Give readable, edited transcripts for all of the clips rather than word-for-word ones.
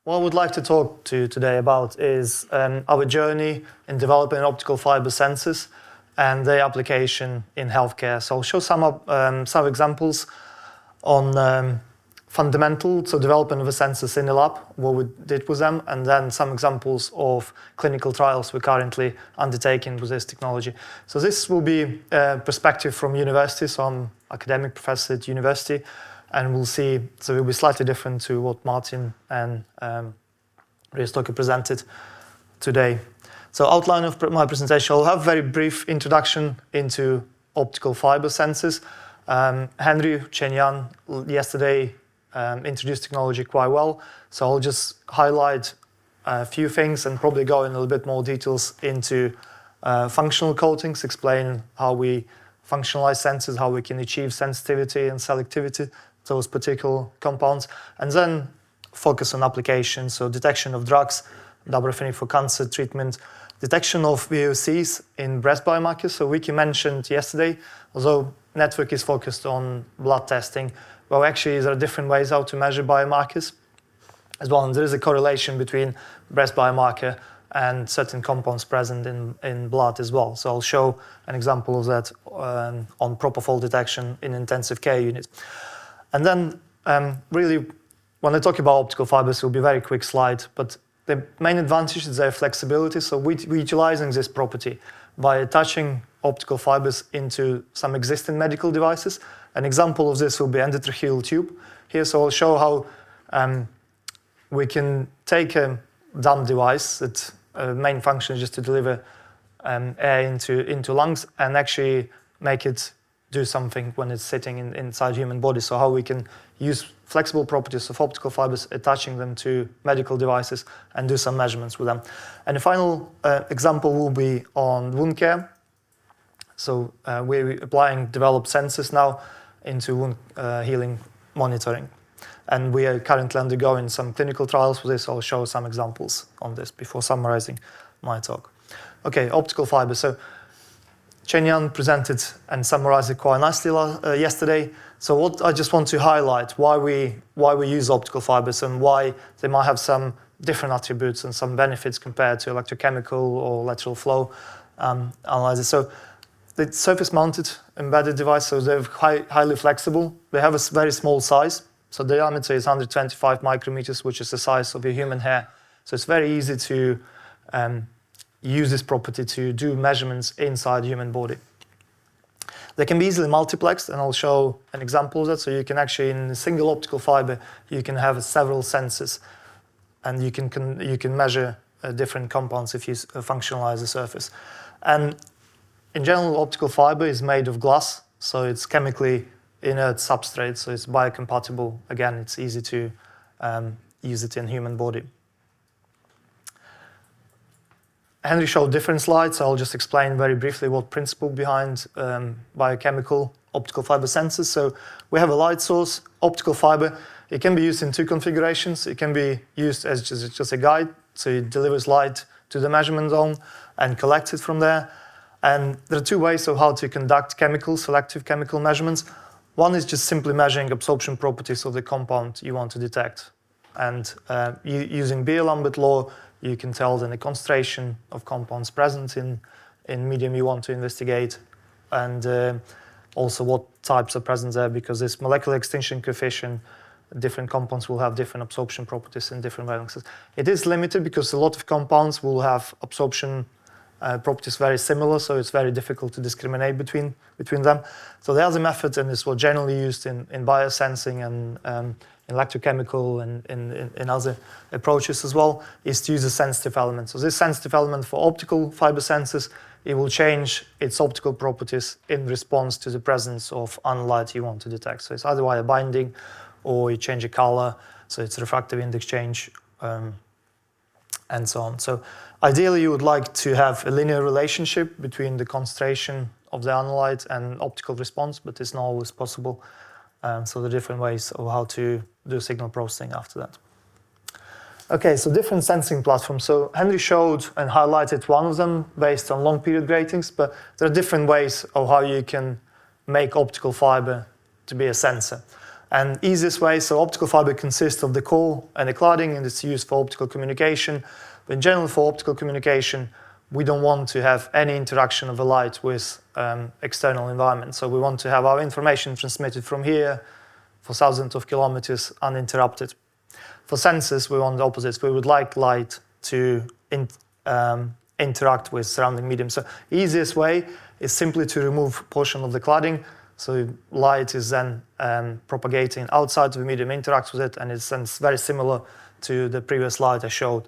What I would like to talk to you today about is our journey in developing optical fiber sensors and their application in healthcare. So I'll show some examples on fundamental, so development of the sensors in the lab, what we did with them, and then some examples of clinical trials we're currently undertaking with this technology. So this will be a perspective from university, so I'm academic professor at university, and we'll see, so it will be slightly different to what Martin and Ristoke presented today. So outline of my presentation, I'll have a very brief introduction into optical fiber sensors. Henry Chen-Yan yesterday introduced technology quite well, so I'll just highlight a few things and probably go in a little bit more details into functional coatings, explain how we functionalize sensors, how we can achieve sensitivity and selectivity to those particular compounds, and then focus on applications, so detection of drugs, double affinity for cancer treatment, detection of VOCs in breast biomarkers. So Vicky mentioned yesterday, although network is focused on blood testing, well, actually there are different ways how to measure biomarkers as well, and there is a correlation between breast biomarker and certain compounds present in blood as well. So I'll show an example of that on propofol detection in intensive care units. And then really, when I talk about optical fibers, it will be a very quick slide, but the main advantage is their flexibility. So we're utilizing this property by attaching optical fibers into some existing medical devices. An example of this will be endotracheal tube here. So I'll show how we can take a dumb device that main function is just to deliver air into lungs and actually make it do something when it's sitting inside human body. So how we can use flexible properties of optical fibers, attaching them to medical devices and do some measurements with them. And the final example will be on wound care. So we're applying developed sensors now into wound healing monitoring. And we are currently undergoing some clinical trials for this. I'll show some examples on this before summarizing my talk. Okay, optical fiber. So Chen-Yan presented and summarized it quite nicely yesterday. So what I just want to highlight why we use optical fibers and why they might have some different attributes and some benefits compared to electrochemical or lateral flow analyzers. So the surface-mounted embedded device, so they're highly flexible. They have a very small size. So the diameter is 125 micrometers, which is the size of your human hair. So it's very easy to use this property to do measurements inside the human body. They can be easily multiplexed, and I'll show an example of that. So you can actually, in a single optical fiber, you can have several sensors, and you can measure different compounds if you functionalize the surface. And in general, optical fiber is made of glass, so it's chemically inert substrate, so it's biocompatible. Again, it's easy to use it in human body. Henry showed different slides, so I'll just explain very briefly what principle behind biochemical optical fiber sensors. So we have a light source, optical fiber. It can be used in two configurations. It can be used as just a guide, so it delivers light to the measurement zone and collects it from there. And there are two ways of how to conduct selective chemical measurements. One is just simply measuring absorption properties of the compound you want to detect. And using Beer-Lambert law, you can tell then the concentration of compounds present in medium you want to investigate, and also what types are present there, because this molecular extinction coefficient, different compounds will have different absorption properties in different valences. It is limited because a lot of compounds will have absorption properties very similar, so it's very difficult to discriminate between them. So the other method, and it's what generally used in biosensing and electrochemical and in other approaches as well, is to use a sensitive element. So this sensitive element for optical fiber sensors, it will change its optical properties in response to the presence of unlight you want to detect. So it's either via binding or you change a color, so it's refractive index change, and so on. So ideally you would like to have a linear relationship between the concentration of the unlight and optical response, but it's not always possible. So the different ways of how to do signal processing after that. Okay, so different sensing platforms. So Henry showed and highlighted one of them based on long period gratings, but there are different ways of how you can make optical fiber to be a sensor. And easiest way, so optical fiber consists of the core and the cladding, and it's used for optical communication. But in general, for optical communication, we don't want to have any interaction of the light with external environment. So we want to have our information transmitted from here for thousands of kilometers uninterrupted. For sensors, we want the opposite. We would like light to interact with surrounding medium. So easiest way is simply to remove a portion of the cladding. So light is then propagating outside of the medium, interacts with it, and it's very similar to the previous slide I showed.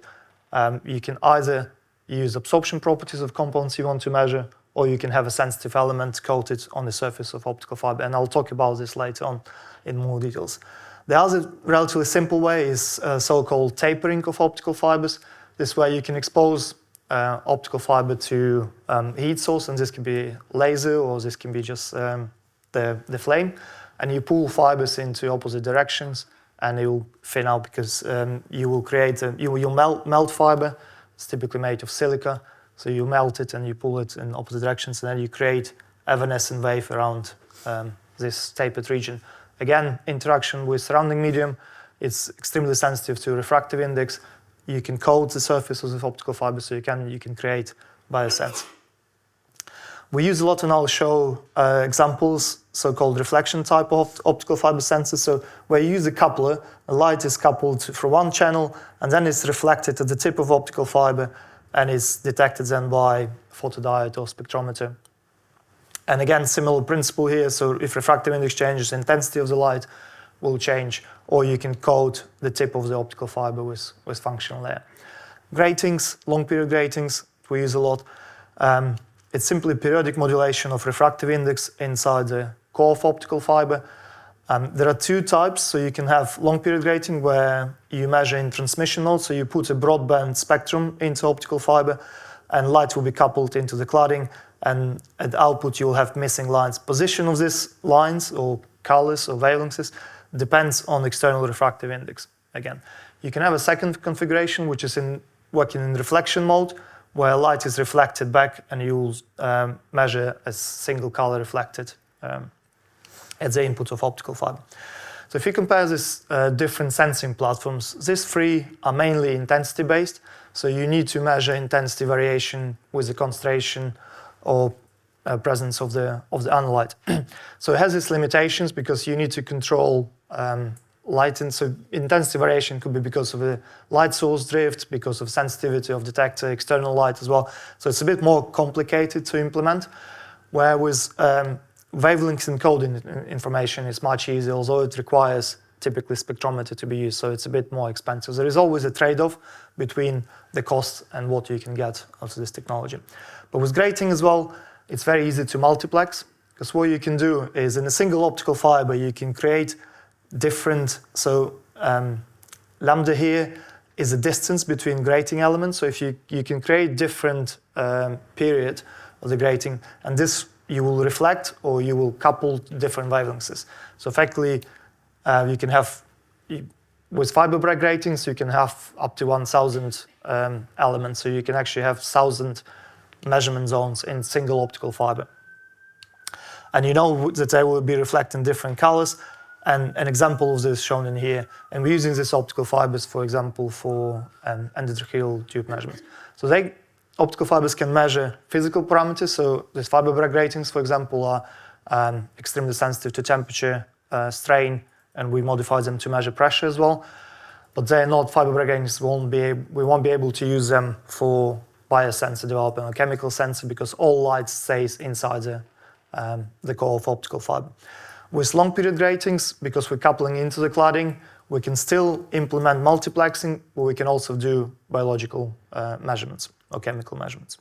You can either use absorption properties of components you want to measure, or you can have a sensitive element coated on the surface of optical fiber. And I'll talk about this later on in more details. The other relatively simple way is so-called tapering of optical fibers. This way you can expose optical fiber to heat source, and this can be laser, or this can be just the flame. And you pull fibers into opposite directions, and it will thin out because you will create, you melt fiber. It's typically made of silica. So you melt it and you pull it in opposite directions, and then you create evanescent wave around this tapered region. Again, interaction with surrounding medium, it's extremely sensitive to refractive index. You can coat the surface of optical fiber, so you can create biosense. We use a lot, and I'll show examples, so-called reflection type of optical fiber sensors. So where you use a coupler, a light is coupled from one channel, and then it's reflected at the tip of optical fiber, and is detected then by photodiode or spectrometer. And again, similar principle here. So if refractive index changes, intensity of the light will change, or you can coat the tip of the optical fiber with functional layer. Gratings, long period gratings, we use a lot. It's simply periodic modulation of refractive index inside the core of optical fiber. There are two types. So you can have long period grating, where you measure in transmission mode. So you put a broadband spectrum into optical fiber, and light will be coupled into the cladding, and at output you will have missing lines. Position of these lines, or colors or wavelengths, depends on external refractive index. Again, you can have a second configuration, which is working in reflection mode, where light is reflected back, and you'll measure a single color reflected at the input of optical fiber. So if you compare these different sensing platforms, these three are mainly intensity based. So you need to measure intensity variation with the concentration or presence of the analyte. So it has its limitations because you need to control light, and so intensity variation could be because of the light source drift, because of sensitivity of detector, external light as well. So it's a bit more complicated to implement, whereas wavelength encoding information is much easier, although it requires typically spectrometer to be used, so it's a bit more expensive. There is always a trade-off between the cost and what you can get out of this technology. But with grating as well, it's very easy to multiplex, because what you can do is in a single optical fiber, you can create different, so lambda here is the distance between grating elements. So if you can create different period of the grating, and this you will reflect or you will couple different wavelengths. So effectively, you can have, with fiber break gratings, you can have up to 1,000 elements. So you can actually have 1,000 measurement zones in single optical fiber. And you know that they will be reflecting different colors. And an example of this shown in here. And we're using these optical fibers, for example, for endotracheal tube measurements. So optical fibers can measure physical parameters. So these fiber break gratings, for example, are extremely sensitive to temperature, strain, and we modify them to measure pressure as well. But they're not fiber break gratings. We won't be able to use them for biosensor development or chemical sensor, because all light stays inside the core of optical fiber. With long period gratings, because we're coupling into the cladding, we can still implement multiplexing, but we can also do biological measurements or chemical measurements.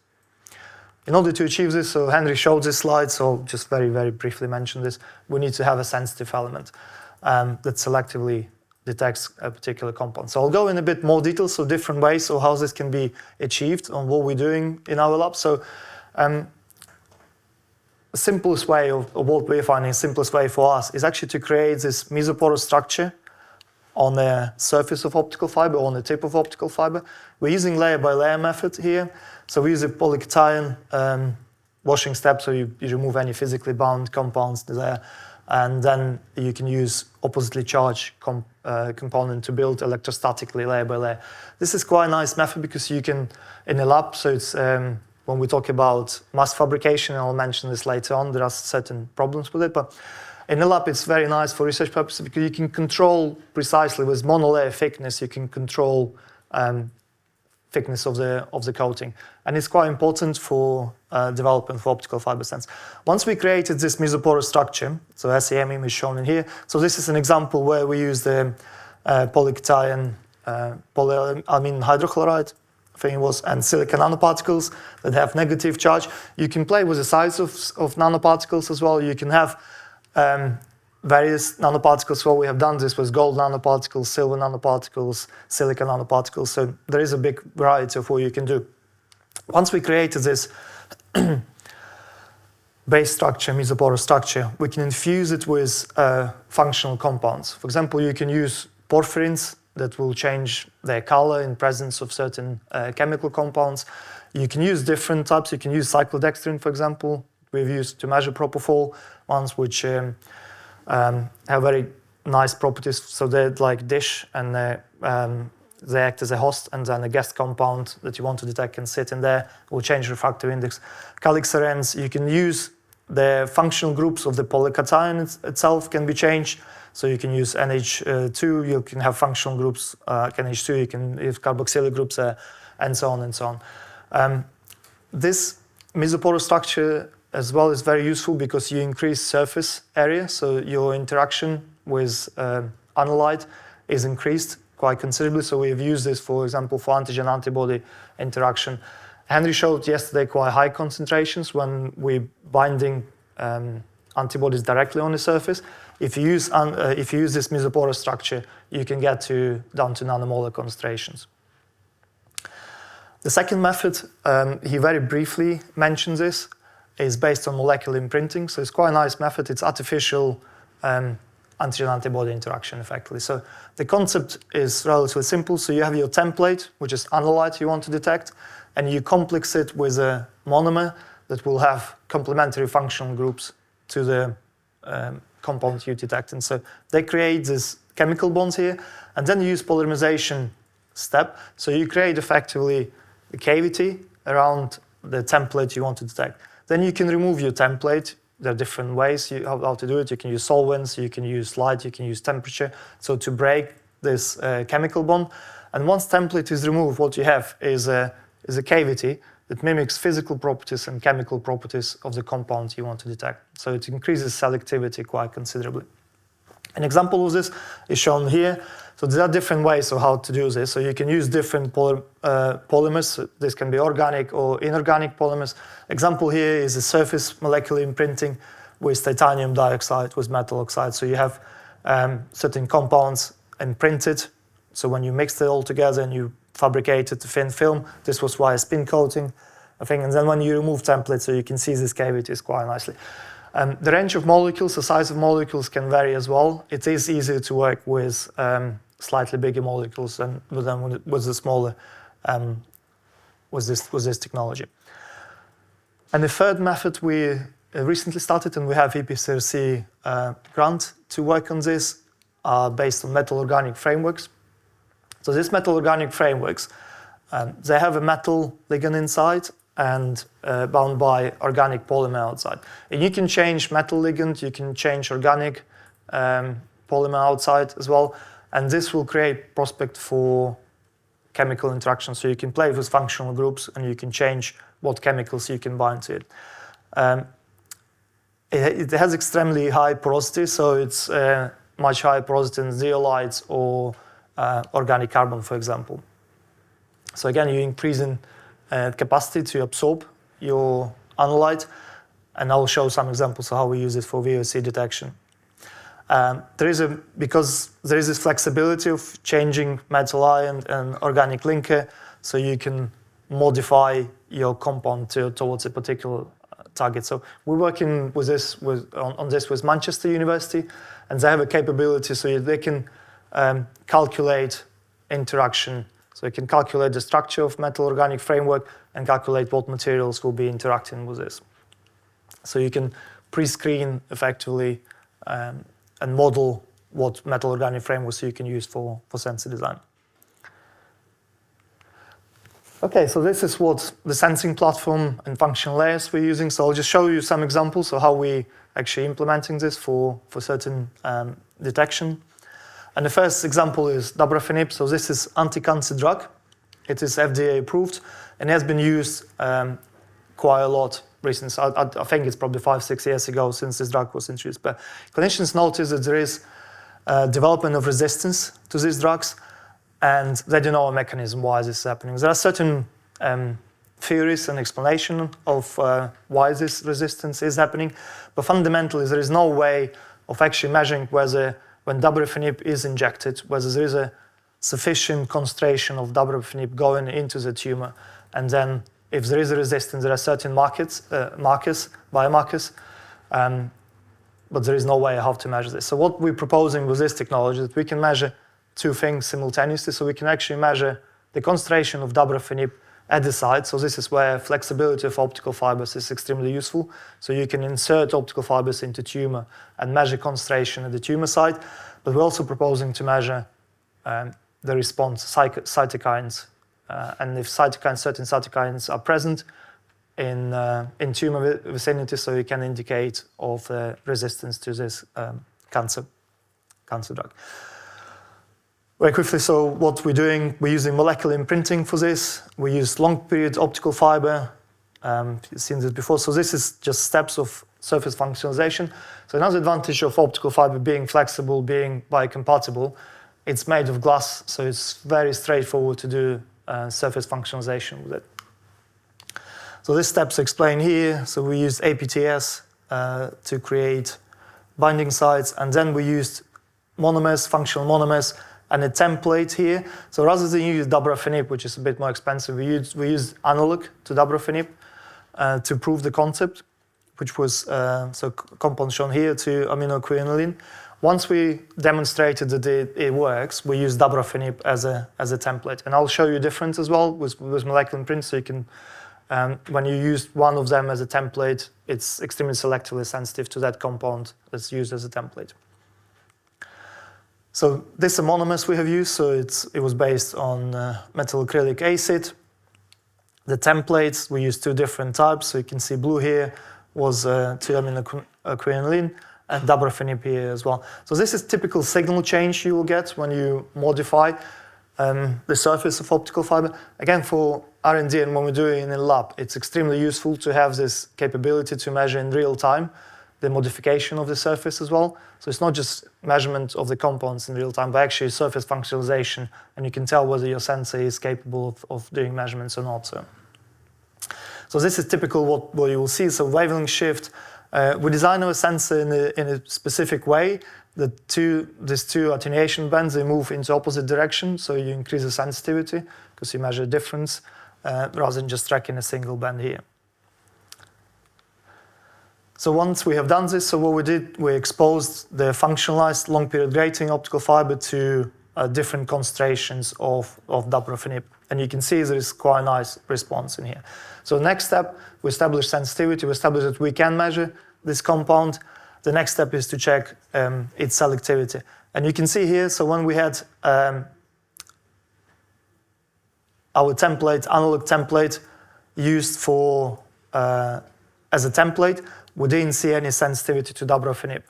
In order to achieve this, so Henry showed this slide, so I'll just very, very briefly mention this. We need to have a sensitive element that selectively detects a particular compound. So I'll go in a bit more detail, so different ways, so how this can be achieved on what we're doing in our lab. So the simplest way of what we're finding, simplest way for us, is actually to create this mesoporous structure on the surface of optical fiber, on the tip of optical fiber. We're using layer by layer method here. So we use a polycation washing step, so you remove any physically bound compounds there. and then you can use oppositely charged component to build electrostatically layer by layer. This is quite a nice method because you can, in a lab, so it's when we talk about mass fabrication, and I'll mention this later on, there are certain problems with it, but in a lab it's very nice for research purposes because you can control precisely with monolayer thickness, you can control thickness of the coating. And it's quite important for development for optical fiber sensors. Once we created this mesoporous structure, so SEM is shown in here, so this is an example where we use the polycation polyaluminum hydrochloride, I think it was, and silicon nanoparticles that have negative charge. You can play with the size of nanoparticles as well. You can have various nanoparticles. So we have done this with gold nanoparticles, silver nanoparticles, silicon nanoparticles. So there is a big variety of what you can do. Once we created this base structure, mesoporous structure, we can infuse it with functional compounds. For example, you can use porphyrins that will change their color in presence of certain chemical compounds. You can use different types. You can use cyclodextrin, for example. We've used to measure propofol ones, which have very nice properties. So they're like dish, and they act as a host, and then a guest compound that you want to detect can sit in there. It will change refractive index. Calixarens, you can use the functional groups of the polycation itself can be changed. So you can use NH2, you can have functional groups, NH2, you can use carboxylic groups, and so on and so on. This mesoporous structure as well is very useful because you increase surface area, so your interaction with analyte is increased quite considerably. So we have used this, for example, for antigen-antibody interaction. Henry showed yesterday quite high concentrations when we're binding antibodies directly on the surface. If you use this mesoporous structure, you can get down to nanomolar concentrations. The second method, he very briefly mentions this, is based on molecular imprinting. So it's quite a nice method. It's artificial antigen-antibody interaction, effectively. So the concept is relatively simple. So you have your template, which is analyte you want to detect, and you complex it with a monomer that will have complementary functional groups to the compound you detect. And so they create these chemical bonds here, and then you use polymerization step. So you create effectively a cavity around the template you want to detect. Then you can remove your template. There are different ways how to do it. You can use solvents, you can use light, you can use temperature. So to break this chemical bond. And once template is removed, what you have is a cavity that mimics physical properties and chemical properties of the compound you want to detect. So it increases selectivity quite considerably. An example of this is shown here. So there are different ways of how to do this. So you can use different polymers. This can be organic or inorganic polymers. Example here is a surface molecular imprinting with titanium dioxide, with metal oxide. So you have certain compounds imprinted. So when you mix it all together and you fabricate it to thin film, this was why a spin coating, I think. And then when you remove templates, so you can see these cavities quite nicely. The range of molecules, the size of molecules can vary as well. It is easier to work with slightly bigger molecules than with the smaller, with this technology. And the third method we recently started, and we have EPSRC grant to work on this, based on metal organic frameworks. So these metal organic frameworks, they have a metal ligand inside and bound by organic polymer outside. And you can change metal ligand, you can change organic polymer outside as well, and this will create prospect for chemical interaction. So you can play with functional groups and you can change what chemicals you can bind to it. It has extremely high porosity, so it's much higher porosity than zeolites or organic carbon, for example. So again, you're increasing capacity to absorb your analyte, and I'll show some examples of how we use it for VOC detection. Because there is this flexibility of changing metal ion and organic linker, so you can modify your compound towards a particular target. So we're working with this on this with Manchester University, and they have a capability so they can calculate interaction. So you can calculate the structure of metal organic framework and calculate what materials will be interacting with this. So you can pre-screen effectively and model what metal organic frameworks you can use for sensor design. Okay, so this is what the sensing platform and functional layers we're using. So I'll just show you some examples of how we actually implementing this for certain detection. And the first example is dabrafenib. So this is anti-cancer drug. It is FDA approved and has been used quite a lot recently. So I think it's probably 5-6 years ago since this drug was introduced. But clinicians notice that there is development of resistance to these drugs, and they don't know a mechanism why this is happening. There are certain theories and explanation of why this resistance is happening, but fundamentally there is no way of actually measuring whether when dabrafenib is injected, whether there is a sufficient concentration of dabrafenib going into the tumor, and then if there is a resistance, there are certain biomarkers, but there is no way how to measure this. So what we're proposing with this technology is that we can measure two things simultaneously. So we can actually measure the concentration of dabrafenib at the site. So this is where flexibility of optical fibers is extremely useful. So you can insert optical fibers into tumor and measure concentration at the tumor site. But we're also proposing to measure the response, cytokines. And if certain cytokines are present in tumor vicinity, so you can indicate of resistance to this cancer drug. Very quickly, so what we're doing, we're using molecular imprinting for this. We use long period optical fiber. You've seen this before. So this is just steps of surface functionalization. So another advantage of optical fiber being flexible, being biocompatible, it's made of glass, so it's very straightforward to do surface functionalization with it. So these steps explained here. So we used APTS to create binding sites, and then we used monomers, functional monomers, and a template here. So rather than use dabrafenib, which is a bit more expensive, we used analog to dabrafenib to prove the concept, which was compound shown here, to aminoquinoline. Once we demonstrated that it works, we use dabrafenib as a template, and I'll show you a difference as well with molecular imprint. So you can, when you use one of them as a template, it's extremely selectively sensitive to that compound that's used as a template. So this is a monomers we have used. So it was based on methyl acrylic acid. The templates, we used two different types. So you can see blue here was 2-aminoquinoline, and dabrafenib here as well. So this is typical signal change you will get when you modify the surface of optical fiber. Again, for R&D and when we're doing it in a lab, it's extremely useful to have this capability to measure in real time the modification of the surface as well. So it's not just measurement of the compounds in real time, but actually surface functionalization, and you can tell whether your sensor is capable of doing measurements or not. So this is typical what you will see. So wavelength shift. We design our sensor in a specific way. These two attenuation bands, they move into opposite direction, so you increase the sensitivity because you measure a difference rather than just tracking a single band here. So once we have done this, so what we did, we exposed the functionalized long period grating optical fiber to different concentrations of dabrafenib. And you can see there is quite a nice response in here. So next step, we establish sensitivity. We establish that we can measure this compound. The next step is to check its selectivity. And you can see here, so when we had our template, analog template, used for as a template, we didn't see any sensitivity to dabrafenib.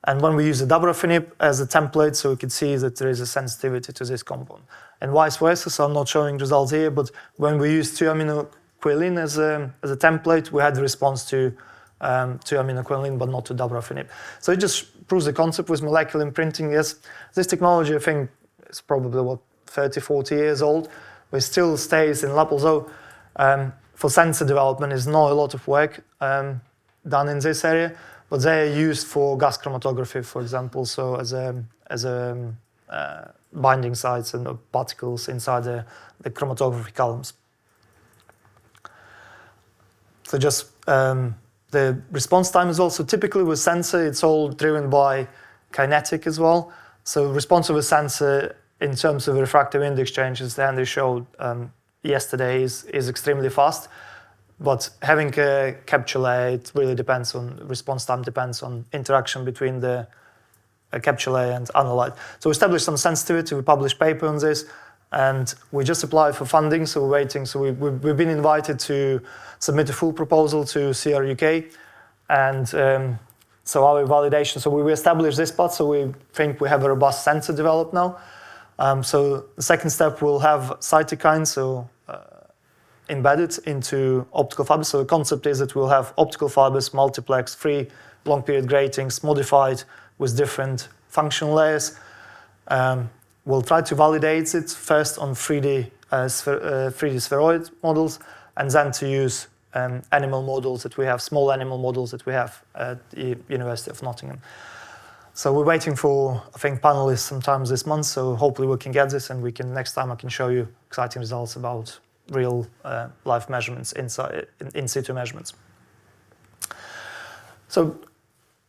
And when we use the dabrafenib as a template, so we could see that there is a sensitivity to this compound. And vice versa, so I'm not showing results here, but when we use 2-aminoquinoline as a template, we had the response to 2-aminoquinoline, but not to dabrafenib. So it just proves the concept with molecular imprinting. Yes, this technology, I think, is probably, 30, 40 years old, but it still stays in lab. Although for sensor development, there's not a lot of work done in this area, but they are used for gas chromatography, for example, so as a binding sites and particles inside the chromatography columns. So just the response time is also typically with sensor, it's all driven by kinetic as well. So response of a sensor in terms of refractive index changes, the Andy showed yesterday is extremely fast. But having a capture layer, it really depends on response time, depends on interaction between the capture layer and analyte. So we established some sensitivity, we published paper on this, and we just applied for funding, so we're waiting. So we've been invited to submit a full proposal to CR UK, and so our validation, so we established this part, so we think we have a robust sensor developed now. So the second step, we'll have cytokines, so embedded into optical fibers. So the concept is that we'll have optical fibers, multiplex, 3 long period gratings, modified with different functional layers. We'll try to validate it first on 3D spheroid models, and then to use animal models that we have, small animal models that we have at the University of Nottingham. So we're waiting for, I think, panelists sometimes this month, so hopefully we can get this, and next time I can show you exciting results about real life measurements, in situ measurements. So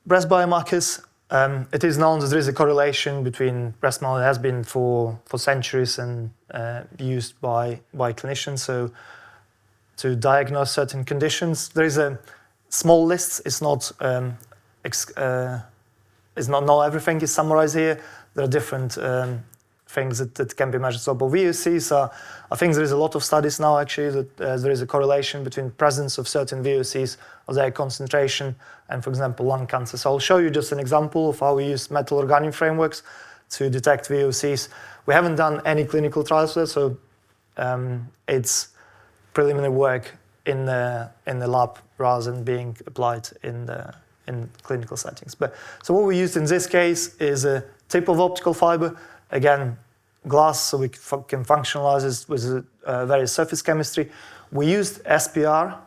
breast biomarkers, it is known that there is a correlation between breast malaria, has been for centuries, and used by clinicians. So to diagnose certain conditions, there is a small list. It's not everything is summarized here. There are different things that can be measured. So, but VOCs are, I think there is a lot of studies now actually that there is a correlation between presence of certain VOCs or their concentration and, for example, lung cancer. So I'll show you just an example of how we use metal organic frameworks to detect VOCs. We haven't done any clinical trials for that, so it's preliminary work in the lab rather than being applied in clinical settings. But so what we used in this case is a tip of optical fiber, again glass, so we can functionalize this with various surface chemistry. We used SPR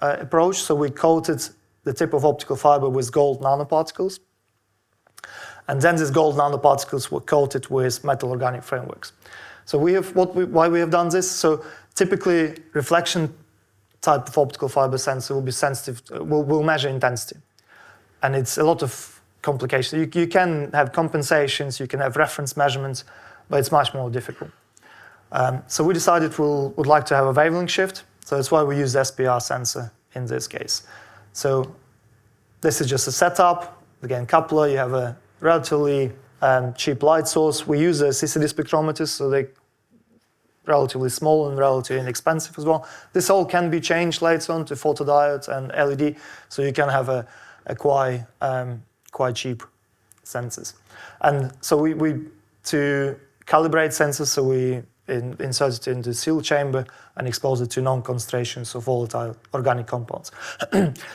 approach, so we coated the tip of optical fiber with gold nanoparticles, and then these gold nanoparticles were coated with metal organic frameworks. So why we have done this? So typically, reflection type of optical fiber sensor will be sensitive, will measure intensity. And it's a lot of complications. You can have compensations, you can have reference measurements, but it's much more difficult. So we decided would like to have a wavelength shift. So that's why we use the SPR sensor in this case. So this is just a setup. Again, coupler, you have a relatively cheap light source. We use a CCD spectrometers, so they're relatively small and relatively inexpensive as well. This all can be changed later on to photodiodes and LED, so you can have a quite cheap sensors. And so we to calibrate sensors, so we insert it into seal chamber and expose it to known concentrations of volatile organic compounds.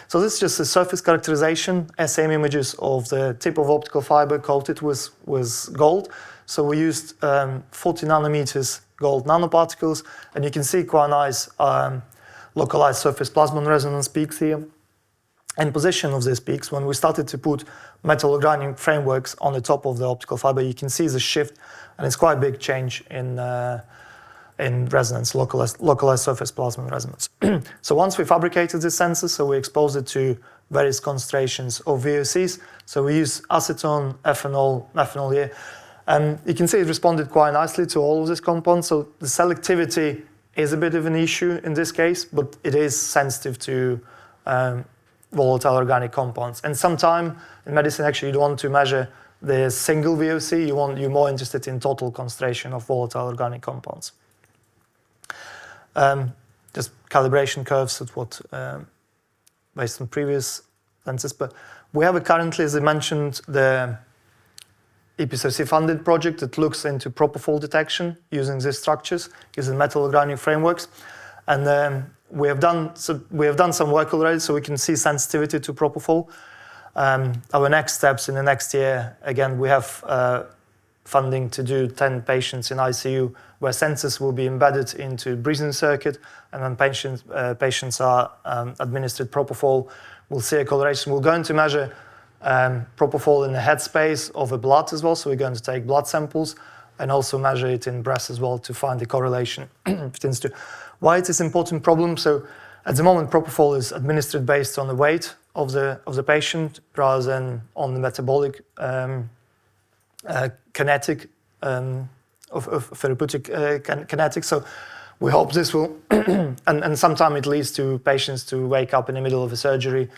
So this is just a surface characterization, SAM images of the tip of optical fiber coated with gold. So we used 40 nanometers gold nanoparticles, and you can see quite nice localized surface plasmon resonance peaks here. And position of these peaks, when we started to put metal organic frameworks on the top of the optical fiber, you can see the shift, and it's quite a big change in resonance, localized surface plasmon resonance. So once we fabricated this sensor, so we exposed it to various concentrations of VOCs. So we use acetone, methanol here, and you can see it responded quite nicely to all of these compounds. So the selectivity is a bit of an issue in this case, but it is sensitive to volatile organic compounds. And sometimes in medicine, actually, you don't want to measure the single VOC. You're more interested in total concentration of volatile organic compounds. Just calibration curves at what based on previous lenses. But we have currently, as I mentioned, the EPSRC funded project that looks into propofol detection using these structures, using metal organic frameworks, and we have done some work already, so we can see sensitivity to propofol. Our next steps in the next year, again, we have funding to do 10 patients in ICU where sensors will be embedded into breathing circuit, and then patients are administered propofol. We'll see a correlation. We're going to measure propofol in the headspace of the blood as well, so we're going to take blood samples and also measure it in breast as well to find the correlation between the two. Why it is an important problem? So at the moment, propofol is administered based on the weight of the patient rather than on the metabolic kinetic of therapeutic kinetics. So We hope this will, and sometimes it leads to patients to wake up in the middle of a surgery,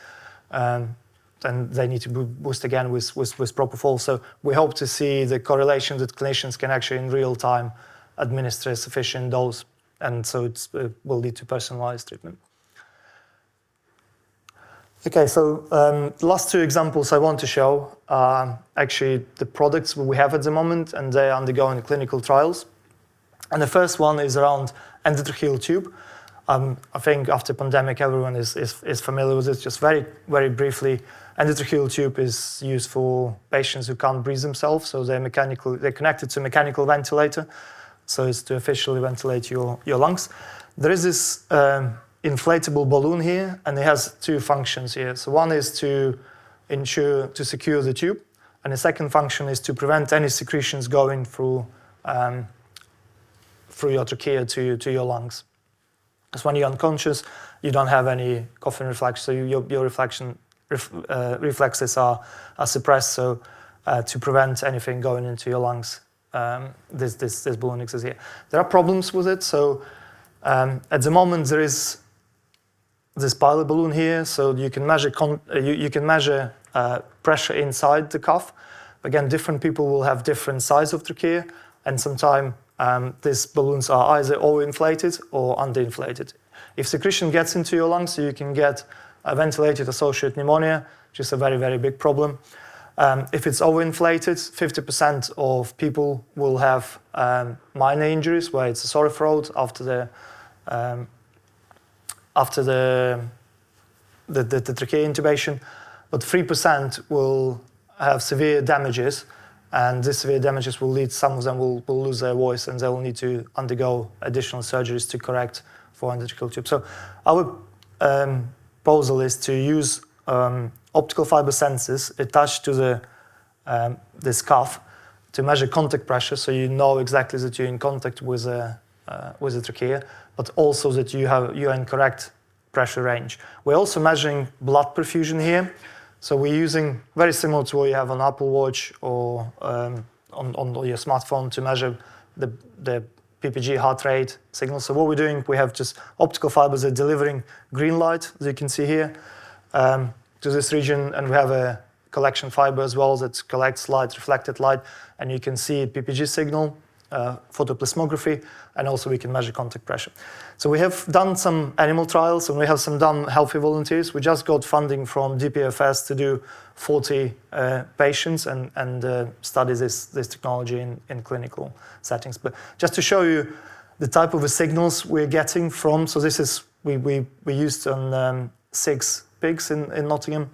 and they need to boost again with propofol. So we hope to see the correlation that clinicians can actually in real time administer a sufficient dose, and so it will lead to personalized treatment. Okay, so the last two examples I want to show are actually the products we have at the moment, and they are undergoing clinical trials. And the first one is around endotracheal tube. I think after pandemic, everyone is familiar with it. Just very, very briefly, endotracheal tube is used for patients who can't breathe themselves, so they're connected to a mechanical ventilator, so it's to officially ventilate your lungs. There is this inflatable balloon here, and it has two functions here. So one is to secure the tube, and the second function is to prevent any secretions going through your trachea to your lungs. Because when you're unconscious, you don't have any coughing reflex, so your reflexes are suppressed. So to prevent anything going into your lungs, this balloon exists here. There are problems with it. So at the moment, there is this pilot balloon here, so you can measure pressure inside the cuff. Again, different people will have different size of trachea, and sometimes these balloons are either overinflated or underinflated. If secretion gets into your lungs, you can get a ventilated-associated pneumonia, which is a very, very big problem. If it's overinflated, 50% of people will have minor injuries, where it's a sore throat after the trachea intubation, but 3% will have severe damages, and these severe damages will lead, some of them will lose their voice, and they will need to undergo additional surgeries to correct for endotracheal tube. So our proposal is to use optical fiber sensors attached to this cuff to measure contact pressure, so you know exactly that you're in contact with the trachea, but also that you're in correct pressure range. We're also measuring blood perfusion here. So we're using very similar to what you have on Apple Watch or on your smartphone to measure the PPG heart rate signal. So what we're doing, we have just optical fibers that are delivering green light, as you can see here, to this region, and we have a collection fiber as well that collects light, reflected light, and you can see PPG signal, photoplasmography, and also we can measure contact pressure. So we have done some animal trials, and we have some done healthy volunteers. We just got funding from DPFS to do 40 patients and study this technology in clinical settings. But just to show you the type of signals we're getting from, so this is, we used on 6 pigs in Nottingham.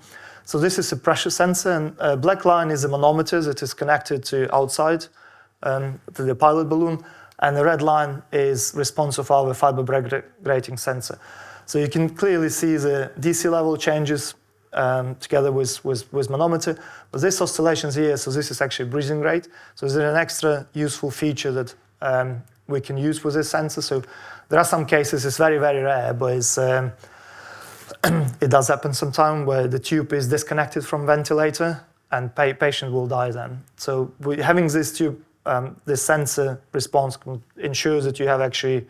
So this is a pressure sensor, and black line is a manometer that is connected to outside to the pilot balloon, and the red line is response of our fiber grating sensor. So you can clearly see the DC level changes together with manometer, but this oscillations here, so this is actually breathing rate. So is there an extra useful feature that we can use with this sensor? So there are some cases, it's very, very rare, but it's, it does happen sometime where the tube is disconnected from ventilator and patient will die then. So having this tube, this sensor response ensures that you have actually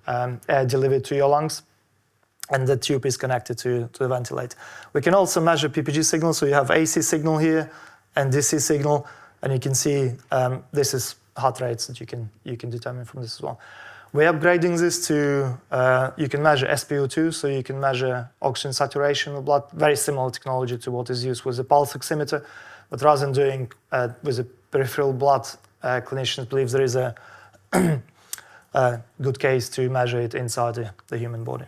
air delivered to your lungs and the tube is connected to the ventilator. We can also measure PPG signal, so you have AC signal here and DC signal, and you can see this is heart rates that you can determine from this as well. We're upgrading this to, you can measure SpO2, so you can measure oxygen saturation of blood, very similar technology to what is used with the pulse oximeter, but rather than doing with the peripheral blood, clinicians believe there is a good case to measure it inside the human body.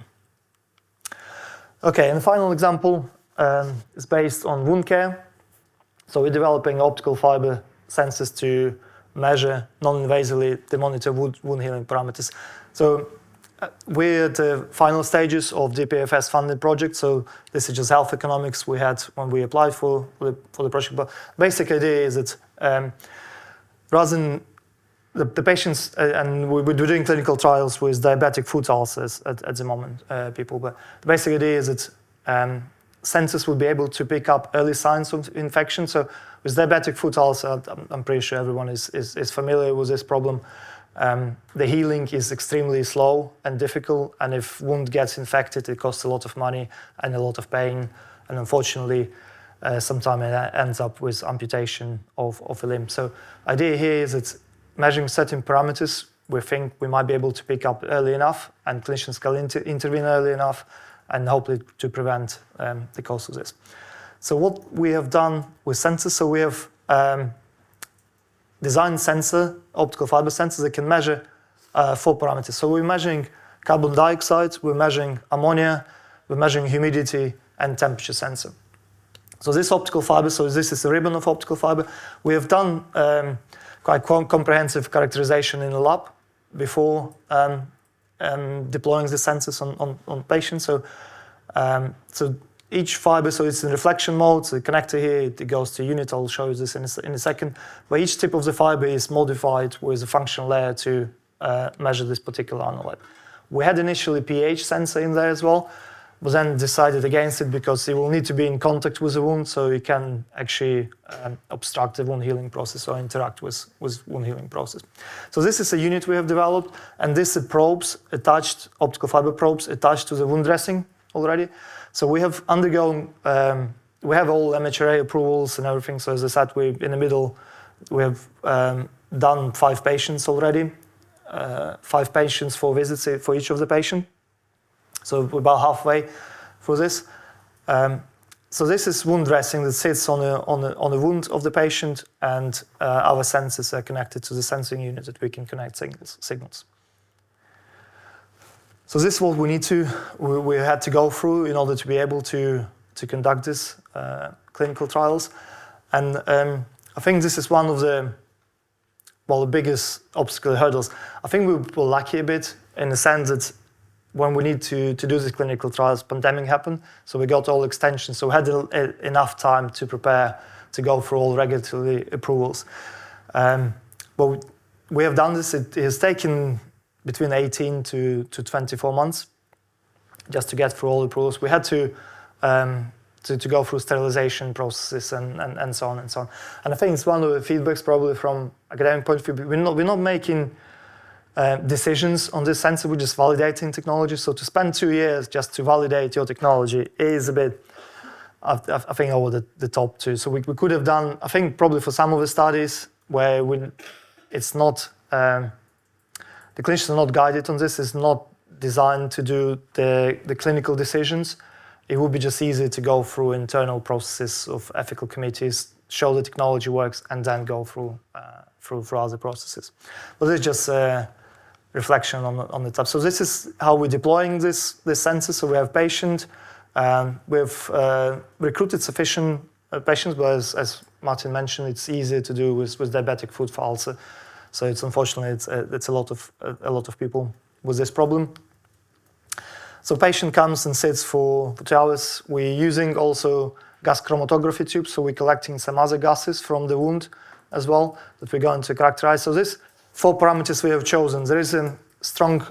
Okay, and the final example is based on wound care. So we're developing optical fiber sensors to measure non-invasively to monitor wound healing parameters. So we're at the final stages of the DPFS funded project. So this is just health economics we had when we applied for the project. But basic idea is that rather than the patients, and we're doing clinical trials with diabetic foot ulcers at the moment, people. But the basic idea is that sensors will be able to pick up early signs of infection. So with diabetic foot ulcer, I'm pretty sure everyone is familiar with this problem. The healing is extremely slow and difficult, and if wound gets infected, it costs a lot of money and a lot of pain, and unfortunately, sometimes it ends up with amputation of a limb. So idea here is it's measuring certain parameters we think we might be able to pick up early enough, and clinicians can intervene early enough, and hopefully to prevent the cause of this. So what we have done with sensors, so we have designed optical fiber sensors that can measure 4 parameters. So we're measuring carbon dioxide, we're measuring ammonia, we're measuring humidity and temperature sensor. So this optical fiber, so this is a ribbon of optical fiber. We have done quite comprehensive characterization in the lab before deploying the sensors on patients. So each fiber, so it's in reflection mode, so the connector here, it goes to unit, I'll show you this in a second, but each tip of the fiber is modified with a function layer to measure this particular analyte. We had initially pH sensor in there as well, but then decided against it because it will need to be in contact with the wound, so it can actually obstruct the wound healing process or interact with wound healing process. So this is a unit we have developed, and this is probes attached, optical fiber probes attached to the wound dressing already. So we have undergone, we have all MHRA approvals and everything. So as I said, we in the middle, we have done 5 patients already, 5 patients, 4 visits for each of the patient. So we're about halfway for this. So this is wound dressing that sits on the wound of the patient, and our sensors are connected to the sensing unit that we can connect signals. So this is what we had to go through in order to be able to conduct this clinical trials. And I think this is one of the biggest obstacle hurdles. I think we were lucky a bit in the sense that when we need to do these clinical trials, pandemic happened, so we got all extensions. So we had enough time to prepare to go through all regulatory approvals. But we have done this. It has taken between 18 to 24 months just to get through all the approvals. We had to go through sterilization processes and so on and so on. And I think it's one of the feedbacks probably from academic point of view. We're not making decisions on this sensor, we're just validating technology. So to spend 2 years just to validate your technology is a bit, I think, over the top too. So we could have done, I think probably for some of the studies where it's not, the clinicians are not guided on this, it's not designed to do the clinical decisions. It would be just easy to go through internal processes of ethical committees, show the technology works, and then go through other processes. But it's just a reflection on the top. So this is how we're deploying this sensor. So we have patient, we've recruited sufficient patients, but as Martin mentioned, it's easier to do with diabetic foot ulcer. So it's unfortunately it's a lot of people with this problem. So patient comes and sits for 2 hours. We're using also gas chromatography tubes, so we're collecting some other gases from the wound as well that we're going to characterize. So these 4 parameters we have chosen. There is a strong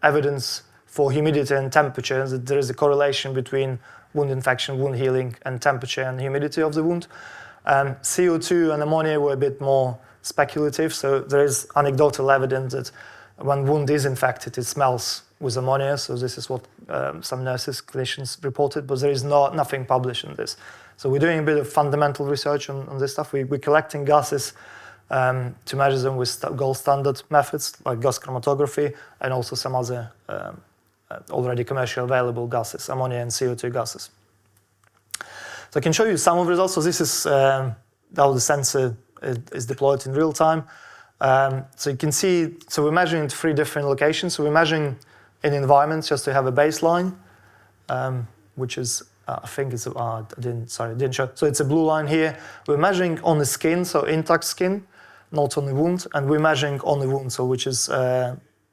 evidence for humidity and temperature, that there is a correlation between wound infection, wound healing, and temperature and humidity of the wound. CO2 and ammonia were a bit more speculative, so there is anecdotal evidence that when wound is infected, it smells with ammonia. So this is what some nurses, clinicians reported, but there is nothing published on this. So we're doing a bit of fundamental research on this stuff. We're collecting gases to measure them with gold standard methods like gas chromatography, and also some other already commercially available gases, ammonia and CO2 gases. So I can show you some of the results. So this is how the sensor is deployed in real time. So you can see, so we're measuring 3 different locations. So we're measuring in environments just to have a baseline, which is, I think it's, I didn't show. So it's a blue line here. We're measuring on the skin, so intact skin, not on the wound. And we're measuring on the wound, so which is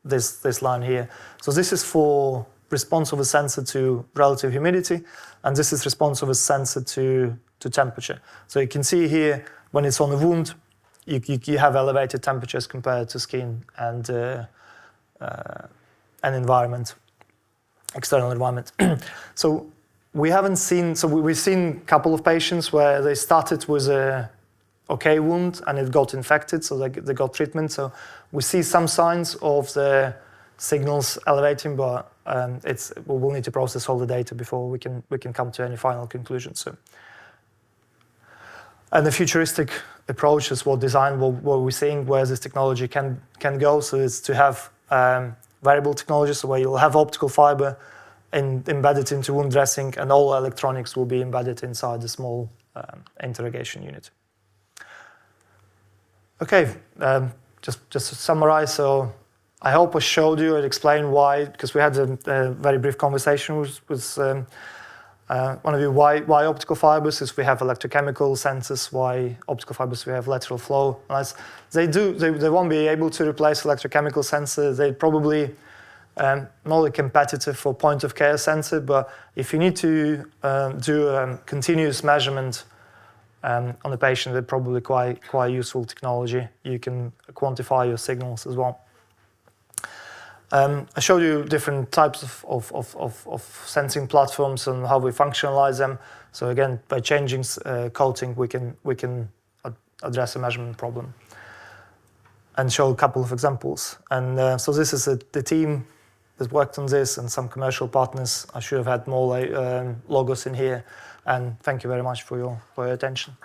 this line here. So this is for response of a sensor to relative humidity, and this is response of a sensor to temperature. So you can see here, when it's on the wound, you have elevated temperatures compared to skin and environment, external environment. So we've seen a couple of patients where they started with a okay wound and it got infected, so they got treatment. So we see some signs of the signals elevating, but we will need to process all the data before we can come to any final conclusion. So, and the futuristic approach is what we're seeing where this technology can go. So it's to have variable technologies, so where you'll have optical fiber embedded into wound dressing, and all electronics will be embedded inside the small interrogation unit. Okay, just to summarize, so I hope I showed you and explained why, because we had a very brief conversation with one of you, why optical fibers is we have electrochemical sensors, why optical fibers we have lateral flow. They won't be able to replace electrochemical sensor. They probably not a competitive for point of care sensor, but if you need to do continuous measurement on the patient, they're probably quite useful technology. You can quantify your signals as well. I showed you different types of sensing platforms and how we functionalize them. So again, by changing coating, we can address a measurement problem and show a couple of examples. And so this is the team that worked on this, and some commercial partners. I should have had more logos in here. And thank you very much for your attention.